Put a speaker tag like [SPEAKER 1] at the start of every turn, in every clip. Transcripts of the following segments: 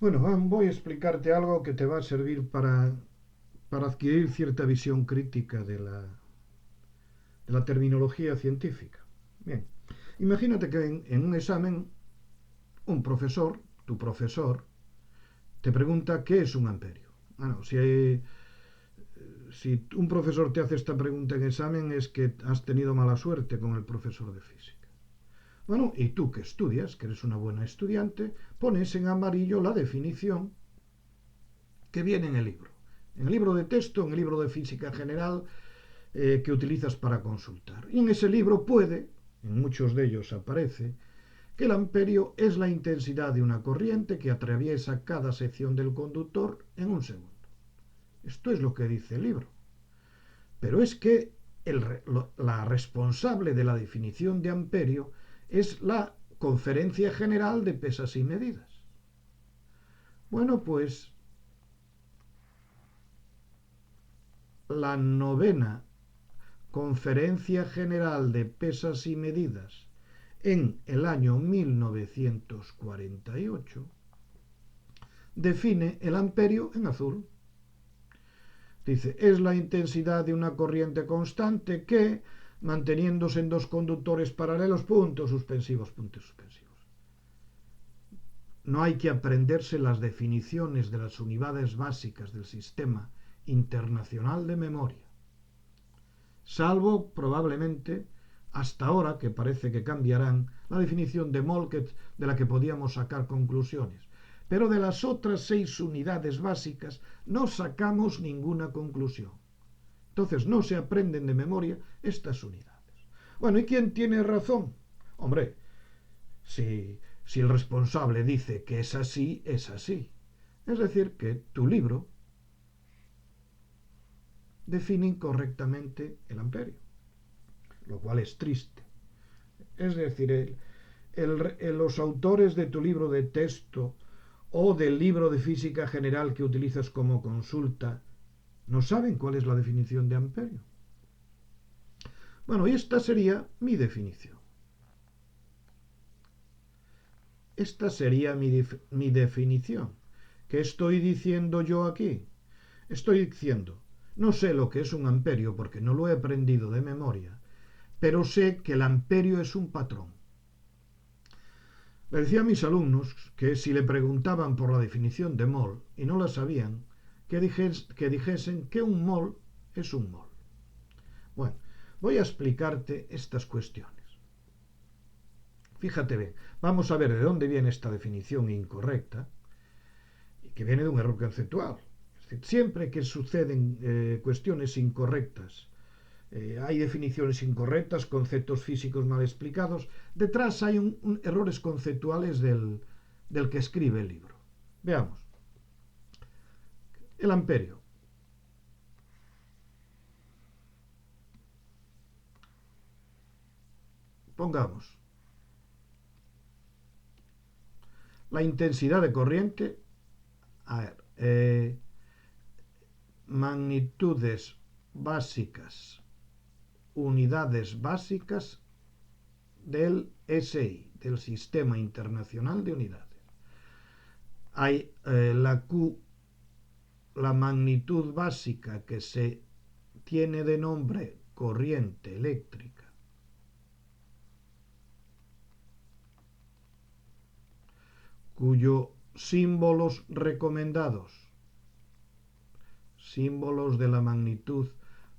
[SPEAKER 1] Bueno, voy a explicarte algo que te va a servir para adquirir cierta visión crítica de la terminología científica. Bien, imagínate que en un examen un profesor, tu profesor, te pregunta qué es un amperio. Bueno, si un profesor te hace esta pregunta en examen es que has tenido mala suerte con el profesor de física. Bueno, y tú que estudias, que eres una buena estudiante, pones en amarillo la definición que viene en el libro. En el libro de texto, en el libro de física general que utilizas para consultar. Y en ese libro puede, en muchos de ellos aparece, que el amperio es la intensidad de una corriente que atraviesa cada sección del conductor en un segundo. Esto es lo que dice el libro. Pero es que la responsable de la definición de amperio es la Conferencia General de Pesas y Medidas. Bueno, pues la novena Conferencia General de Pesas y Medidas en el año 1948 define el amperio en azul. Dice, es la intensidad de una corriente constante que, manteniéndose en dos conductores paralelos, puntos suspensivos, puntos suspensivos. No hay que aprenderse las definiciones de las unidades básicas del Sistema Internacional de Memoria, salvo probablemente hasta ahora, que parece que cambiarán, la definición de Moltke de la que podíamos sacar conclusiones. Pero de las otras 6 unidades básicas no sacamos ninguna conclusión. Entonces no se aprenden de memoria estas unidades. Bueno, ¿y quién tiene razón? Hombre, si el responsable dice que es así, es así. Es decir, que tu libro define incorrectamente el amperio, lo cual es triste. Es decir, los autores de tu libro de texto o del libro de física general que utilizas como consulta no saben cuál es la definición de amperio. Bueno, y esta sería mi definición. Esta sería mi definición. ¿Qué estoy diciendo yo aquí? Estoy diciendo, no sé lo que es un amperio porque no lo he aprendido de memoria, pero sé que el amperio es un patrón. Le decía a mis alumnos que si le preguntaban por la definición de mol y no la sabían, que dijesen que un mol es un mol. Bueno, voy a explicarte estas cuestiones. Fíjate bien, vamos a ver de dónde viene esta definición incorrecta, y que viene de un error conceptual. Es decir, siempre que suceden cuestiones incorrectas, hay definiciones incorrectas, conceptos físicos mal explicados, detrás hay errores conceptuales del que escribe el libro. Veamos. El amperio. Pongamos la intensidad de corriente, a ver, magnitudes básicas, unidades básicas del SI, del Sistema Internacional de Unidades. Hay la Q, la magnitud básica que se tiene de nombre corriente eléctrica, cuyos símbolos recomendados, símbolos de la magnitud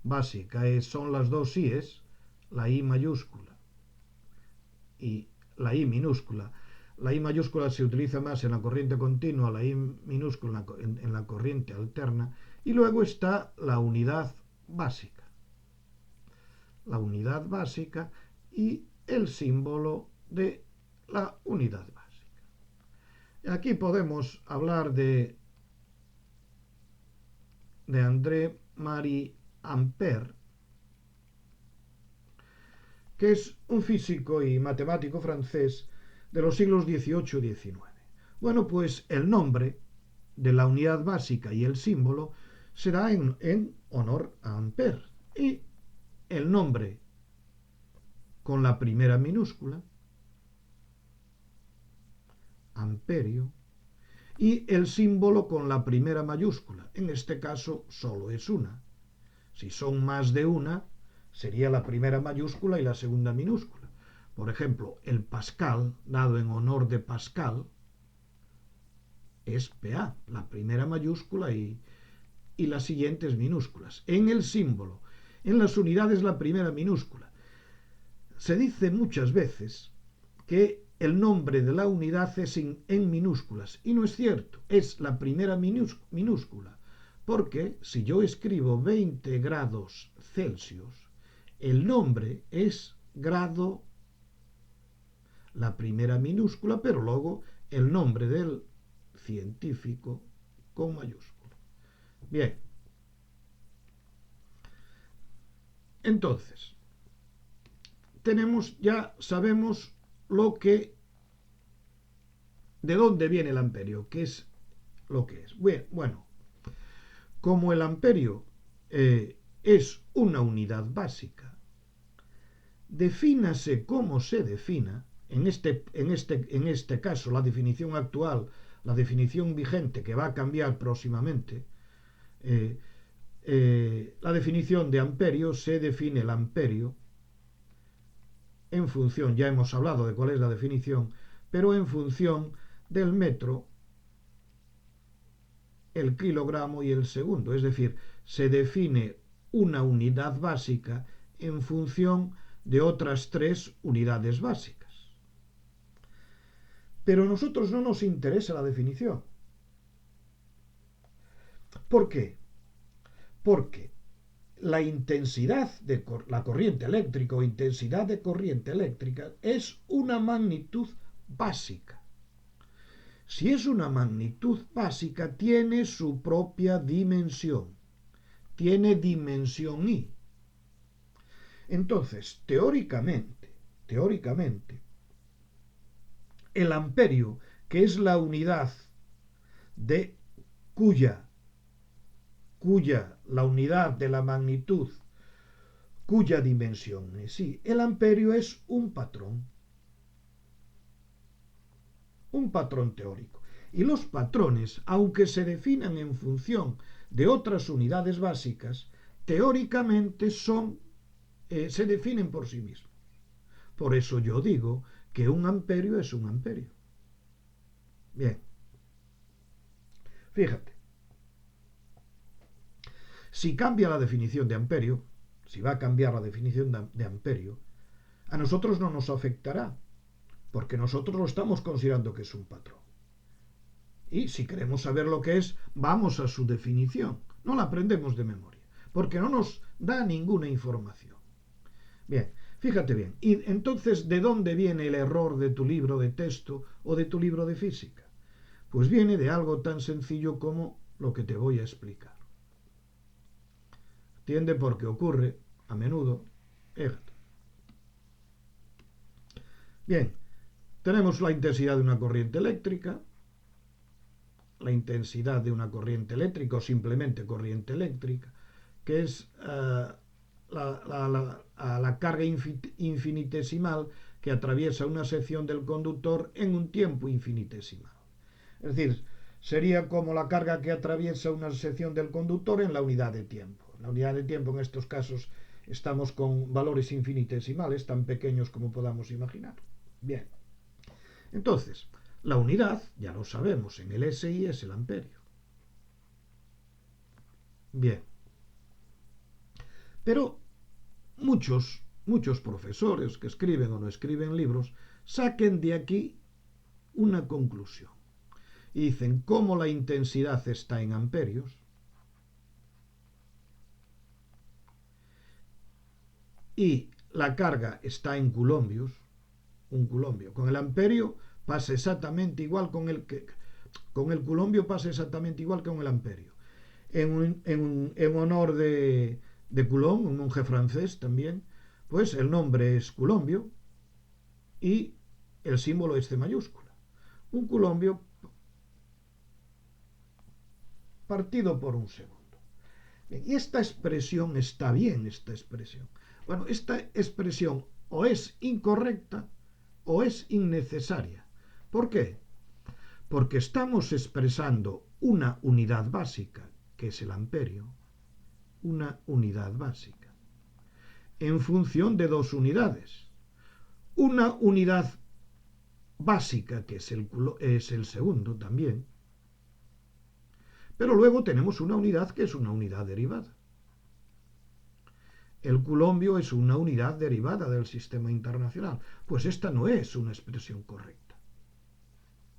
[SPEAKER 1] básica, son las dos I's, la I mayúscula y la I minúscula. La I mayúscula se utiliza más en la corriente continua, la I minúscula en la corriente alterna, y luego está la unidad básica. La unidad básica y el símbolo de la unidad básica. Aquí podemos hablar de André-Marie Ampère, que es un físico y matemático francés de los siglos XVIII y XIX. Bueno, pues el nombre de la unidad básica y el símbolo será en honor a Ampère. Y el nombre con la primera minúscula, amperio, y el símbolo con la primera mayúscula. En este caso solo es una. Si son más de una, sería la primera mayúscula y la segunda minúscula. Por ejemplo, el Pascal, dado en honor de Pascal, es PA, la primera mayúscula y las siguientes minúsculas. En el símbolo, en las unidades, la primera minúscula. Se dice muchas veces que el nombre de la unidad es en minúsculas, y no es cierto, es la primera minúscula, porque si yo escribo 20 grados Celsius, el nombre es grado, la primera minúscula, pero luego el nombre del científico con mayúscula. Bien, entonces sabemos de dónde viene el amperio, qué es lo que es. Bueno, como el amperio es una unidad básica, defínase como se defina, en este caso la definición actual, la definición vigente que va a cambiar próximamente, la definición de amperio, se define el amperio en función, ya hemos hablado de cuál es la definición, pero en función del metro, el kilogramo y el segundo. Es decir, se define una unidad básica en función de otras 3 unidades básicas. Pero a nosotros no nos interesa la definición. ¿Por qué? Porque la intensidad de la corriente eléctrica o intensidad de corriente eléctrica es una magnitud básica. Si es una magnitud básica, tiene su propia dimensión. Tiene dimensión I. Entonces, teóricamente, el amperio, que es la unidad de la unidad de la magnitud, cuya dimensión es I, el amperio es un patrón teórico. Y los patrones, aunque se definan en función de otras unidades básicas, teóricamente se definen por sí mismos. Por eso yo digo que un amperio es un amperio. Bien. Fíjate. Si cambia la definición de amperio, si va a cambiar la definición de amperio, a nosotros no nos afectará, porque nosotros lo estamos considerando que es un patrón. Y si queremos saber lo que es, vamos a su definición. No la aprendemos de memoria, porque no nos da ninguna información. Bien, fíjate bien. Y entonces, ¿de dónde viene el error de tu libro de texto o de tu libro de física? Pues viene de algo tan sencillo como lo que te voy a explicar. ¿Entiende? Porque ocurre a menudo. Fíjate. Bien, tenemos la intensidad de una corriente eléctrica, la intensidad de una corriente eléctrica o simplemente corriente eléctrica, que es la carga infinitesimal que atraviesa una sección del conductor en un tiempo infinitesimal. Es decir, sería como la carga que atraviesa una sección del conductor en la unidad de tiempo. En la unidad de tiempo, en estos casos, estamos con valores infinitesimales, tan pequeños como podamos imaginar. Bien. Entonces, la unidad, ya lo sabemos, en el SI es el amperio. Bien. Pero muchos profesores que escriben o no escriben libros saquen de aquí una conclusión. Y dicen, ¿cómo la intensidad está en amperios? Y la carga está en coulombios, un coulombio. Con el amperio pasa exactamente igual con el coulombio pasa exactamente igual que con el amperio. En honor de Coulomb, un monje francés también, pues el nombre es coulombio y el símbolo es C mayúscula. Un coulombio partido por un segundo. Y esta expresión está bien, esta expresión. Bueno, esta expresión o es incorrecta o es innecesaria. ¿Por qué? porque estamos expresando una unidad básica, que es el amperio, una unidad básica, en función de dos unidades. Una unidad básica, que es el segundo también, pero luego tenemos una unidad que es una unidad derivada. El culombio es una unidad derivada del sistema internacional. Pues esta no es una expresión correcta.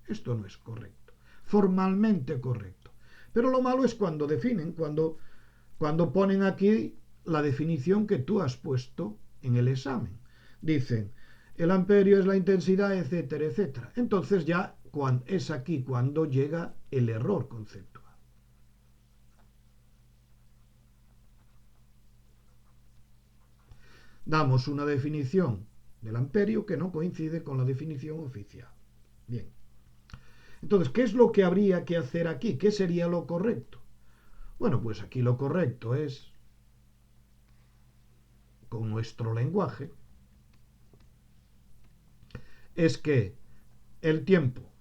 [SPEAKER 1] Esto no es correcto. Formalmente correcto. Pero lo malo es cuando definen, cuando ponen aquí la definición que tú has puesto en el examen. Dicen, el amperio es la intensidad, etcétera, etcétera. Entonces ya es aquí cuando llega el error conceptual. Damos una definición del amperio que no coincide con la definición oficial. Bien. Entonces, ¿qué es lo que habría que hacer aquí? ¿Qué sería lo correcto? Bueno, pues aquí lo correcto es, con nuestro lenguaje, es que el tiempo,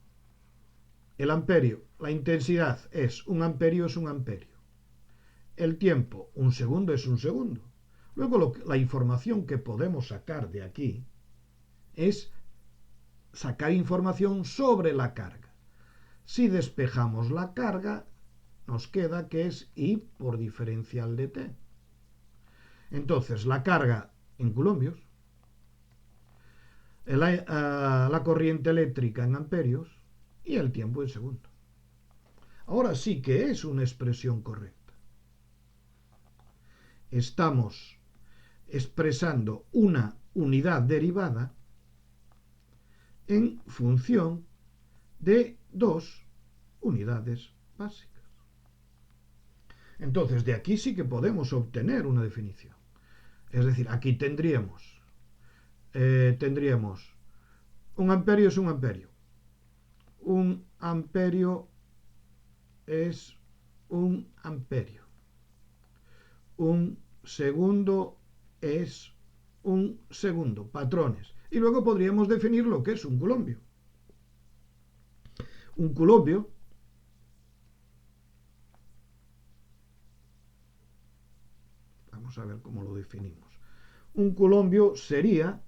[SPEAKER 1] el amperio, la intensidad es un amperio, el tiempo, un segundo es un segundo. Luego la información que podemos sacar de aquí es sacar información sobre la carga. Si despejamos la carga, nos queda que es I por diferencial de T. Entonces, la carga en coulombios, la corriente eléctrica en amperios y el tiempo en segundos. Ahora sí que es una expresión correcta. Estamos expresando una unidad derivada en función de dos unidades básicas. Entonces, de aquí sí que podemos obtener una definición. Es decir, aquí tendríamos un amperio es un amperio. Un amperio es un amperio. Un segundo es un segundo. Patrones. Y luego podríamos definir lo que es un culombio. Un culombio vamos a ver cómo lo definimos. Un culombio sería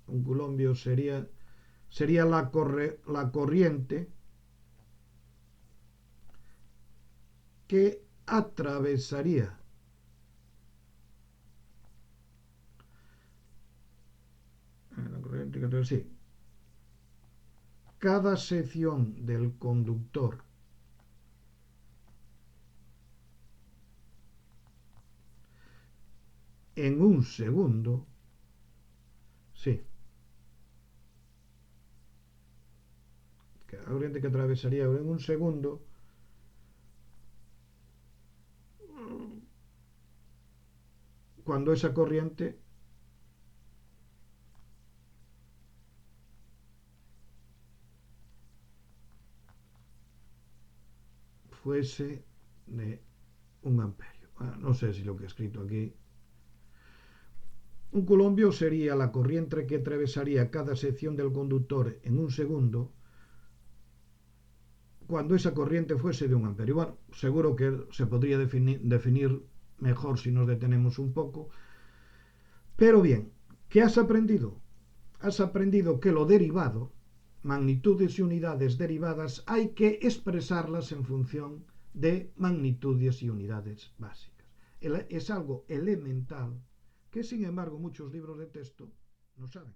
[SPEAKER 1] un culombio sería la corriente que atravesaría cada sección del conductor en un segundo, sí, la corriente que atravesaría en un segundo cuando esa corriente fuese de un amperio. No sé si lo que he escrito aquí. Un culombio sería la corriente que atravesaría cada sección del conductor en un segundo cuando esa corriente fuese de un amperio. Bueno, seguro que se podría definir mejor si nos detenemos un poco. Pero bien, ¿qué has aprendido? Has aprendido que lo derivado, magnitudes y unidades derivadas, hay que expresarlas en función de magnitudes y unidades básicas. Es algo elemental que, sin embargo, muchos libros de texto no saben.